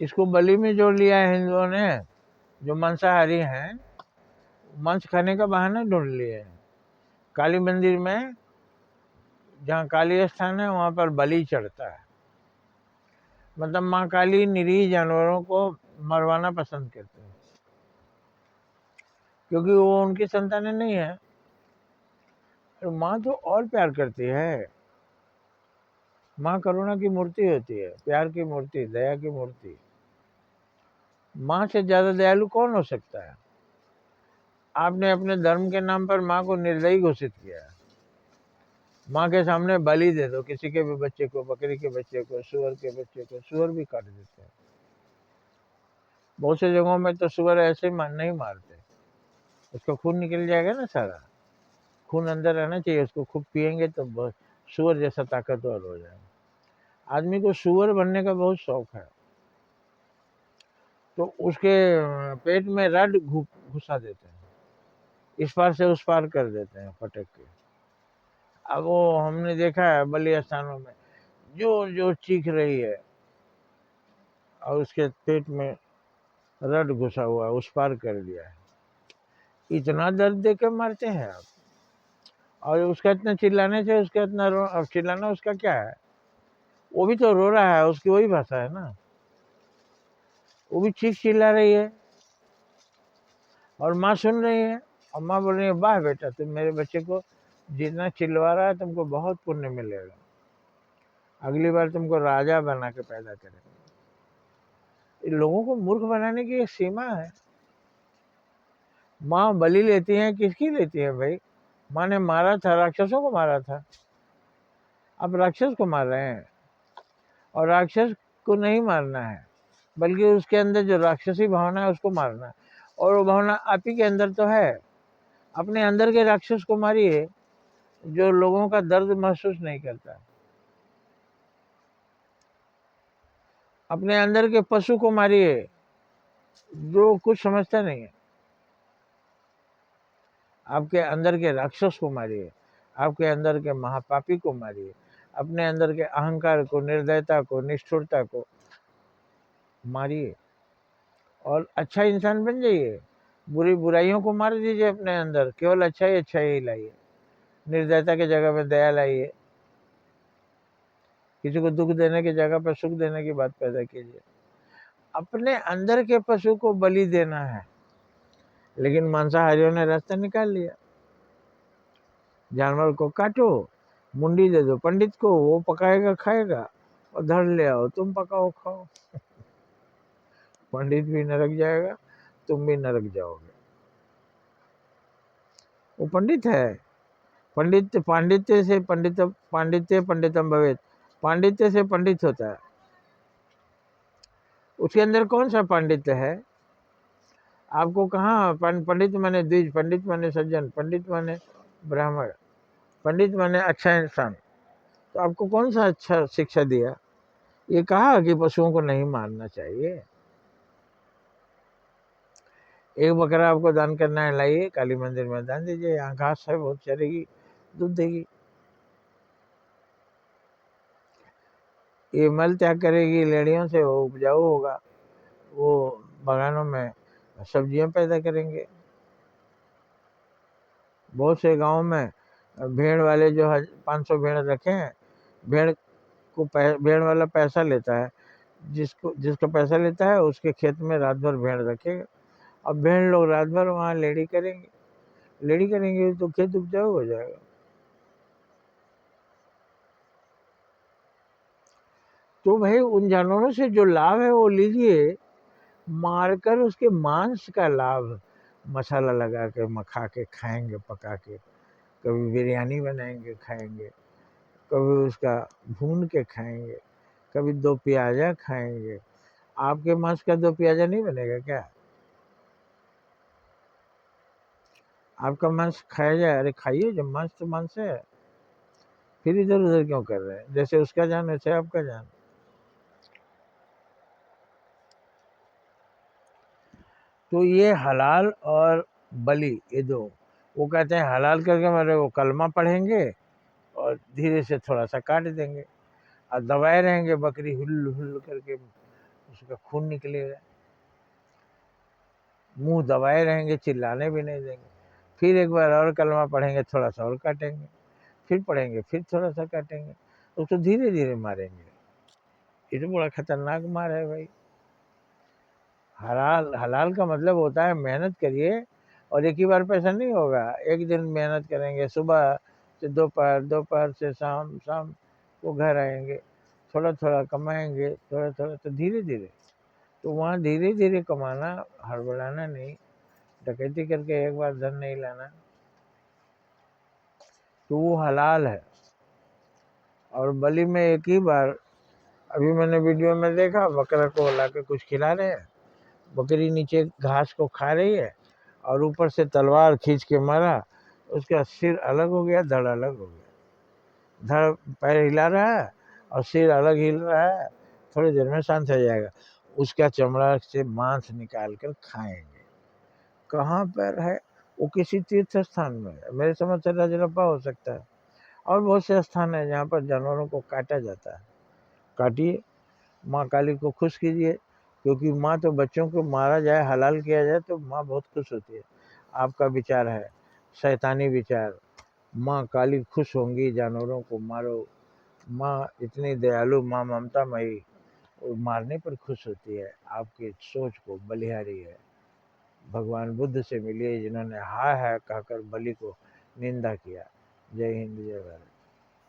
इसको बलि में जोड़ लिया है हिंदुओं ने। जो मांसाहारी हैं मांस खाने का बहाना ढूंढ लिए हैं। काली मंदिर में जहाँ काली स्थान है वहाँ पर बलि चढ़ता है। मतलब माँ काली निरीह जानवरों को मरवाना पसंद करते हैं, क्योंकि वो उनकी संतानें नहीं है। और माँ तो और प्यार करती है। माँ करुणा की मूर्ति होती है, प्यार की मूर्ति, दया की मूर्ति। माँ से ज्यादा दयालु कौन हो सकता है? आपने अपने धर्म के नाम पर माँ को निर्दयी घोषित किया है। माँ के सामने बलि दे दो, किसी के भी बच्चे को, बकरी के बच्चे को, सुअर के बच्चे को, सुअर भी काट देते हैं। बहुत से जगहों में तो सुअर ऐसे नहीं मारते, उसका खून निकल जाएगा ना सारा। खून अंदर रहना चाहिए, उसको खूब पियेंगे तो सुअर जैसा ताकतवर हो जाएगा। आदमी को सुअर बनने का बहुत शौक है, तो उसके पेट में रड घुसा देते हैं, इस पार से उस पार कर देते हैं पटक के। अब वो हमने देखा है बलि स्थानों में जो जो चीख रही है और उसके पेट में रड घुसा हुआ है, उस पार कर दिया है। इतना दर्द देकर मारते हैं आप। और उसका इतना चिल्लाने से उसका इतना अब चिल्लाना उसका क्या है? वो भी तो रो रहा है, उसकी वही भाषा है ना। वो भी चीख चिल्ला रही है और माँ सुन रही है। और माँ बोल रही है, वाह बेटा, तुम मेरे बच्चे को जितना चिल्ला रहा है तुमको बहुत पुण्य मिलेगा, अगली बार तुमको राजा बना के पैदा करेंगे। इन लोगों को मूर्ख बनाने की एक सीमा है। माँ बलि लेती है, किसकी लेती है भाई? माँ ने मारा था, राक्षसों को मारा था। अब राक्षस को मार रहे हैं। और राक्षस को नहीं मारना है, बल्कि उसके अंदर जो राक्षसी भावना है उसको मारना है। और वो भावना आप ही के अंदर तो है। अपने अंदर के राक्षस को मारिए जो लोगों का दर्द महसूस नहीं करता। अपने अंदर के पशु को मारिए जो कुछ समझता नहीं है। आपके अंदर के राक्षस को मारिए, आपके अंदर के महापापी को मारिए, अपने अंदर के अहंकार को, निर्दयता को, निष्ठुरता को मारिए और अच्छा इंसान बन जाइए। बुराइयों को मार दीजिए अपने अंदर, केवल अच्छा ही लाइए। निर्दयता की जगह पे दया लाइए, किसी को दुख देने की जगह पर सुख देने की बात पैदा कीजिए। अपने अंदर के पशु को बलि देना है। लेकिन मांसाहारियों ने रास्ता निकाल लिया। जानवर को काटो, मुंडी दे दो पंडित को, वो पकाएगा खाएगा, और धड़ ले आओ, तुम पकाओ खाओ। पंडित भी नरक जाएगा, तुम भी नरक जाओगे। वो पंडित है। पांडित्य से पंडितम भवेत। पांडित्य से पंडित होता है। उसके अंदर कौन सा पांडित्य है? आपको कहाँ पंडित माने द्विज, पंडित माने सज्जन, पंडित माने ब्राह्मण, पंडित माने अच्छा इंसान। तो आपको कौन सा अच्छा शिक्षा दिया? ये कहा कि पशुओं को नहीं मारना चाहिए। एक बकरा आपको दान करना है, लाइए काली मंदिर में दान दीजिए। यहाँ घास है, बहुत चरेगी, दूध देगी। ये मल त्याग करेगी लेड़ियों से, वो उपजाऊ होगा, वो बागानों में सब्जियां पैदा करेंगे। बहुत से गांव में भेड़ वाले जो 500 भेड़ रखे हैं, भेड़ वाला पैसा लेता है। जिसका पैसा लेता है उसके खेत में रात भर भेड़ रखेगा। अब भेड़ लोग रात भर वहाँ लेड़ी करेंगे तो खेत उपजाऊ हो जाएगा। तो भाई उन जानवरों से जो लाभ है वो लीजिए, मारकर उसके मांस का लाभ मसाला लगा के मखा के खाएंगे, पका के, कभी बिरयानी बनाएंगे खाएंगे, कभी उसका भून के खाएंगे, कभी 2 प्याजा खाएंगे। आपके मांस का 2 प्याजा नहीं बनेगा क्या? आपका मांस खाया जाए? अरे खाइए, जब मांस तो मांस है। फिर इधर उधर क्यों कर रहे हैं? जैसे उसका जान वैसे आपका जान। तो ये हलाल और बलि, ये दो, वो कहते हैं हलाल करके मेरे वो कलमा पढ़ेंगे और धीरे से थोड़ा सा काट देंगे और दबाए रहेंगे, बकरी हुल हुल करके उसका खून निकलेगा। मुंह दबाए रहेंगे, चिल्लाने भी नहीं देंगे। फिर एक बार और कलमा पढ़ेंगे, थोड़ा सा और काटेंगे, फिर पढ़ेंगे, फिर थोड़ा सा काटेंगे। उसको धीरे धीरे मारेंगे। ये तो बड़ा खतरनाक मार है भाई। हलाल हलाल का मतलब होता है मेहनत करिए और एक ही बार पैसा नहीं होगा। एक दिन मेहनत करेंगे, सुबह से दोपहर, दोपहर से शाम, शाम को घर आएंगे, थोड़ा थोड़ा कमाएंगे, थोड़ा थोड़ा, तो धीरे धीरे। तो वहाँ धीरे धीरे कमाना, हड़बड़ाना नहीं। डकैती करके एक बार धन नहीं लाना, तो वो हलाल है। और बलि में एक ही बार, अभी मैंने वीडियो में देखा, बकरा को ला के कुछ खिला रहे हैं, बकरी नीचे घास को खा रही है और ऊपर से तलवार खींच के मारा, उसका सिर अलग हो गया, धड़ अलग हो गया। धड़ पैर हिला रहा है और सिर अलग हिल रहा है, थोड़ी देर में शांत हो जाएगा। उसका चमड़ा से मांस निकाल कर खाएंगे। कहाँ पर है वो? किसी तीर्थ स्थान में है, मेरे समझ से रजरप्पा हो सकता है। और बहुत से स्थान है जहाँ पर जानवरों को काटा जाता है। काटिए, माँ काली को खुश कीजिए, क्योंकि माँ तो बच्चों को मारा जाए, हलाल किया जाए तो माँ बहुत खुश होती है। आपका विचार है शैतानी विचार, माँ काली खुश होंगी, जानवरों को मारो। माँ इतनी दयालु, माँ ममतामयी, वो मारने पर खुश होती है। आपकी सोच को बलिहारी है। भगवान बुद्ध से मिलिए जिन्होंने हाय हाय कहकर बलि को निंदा किया। जय हिंद, जय भारत।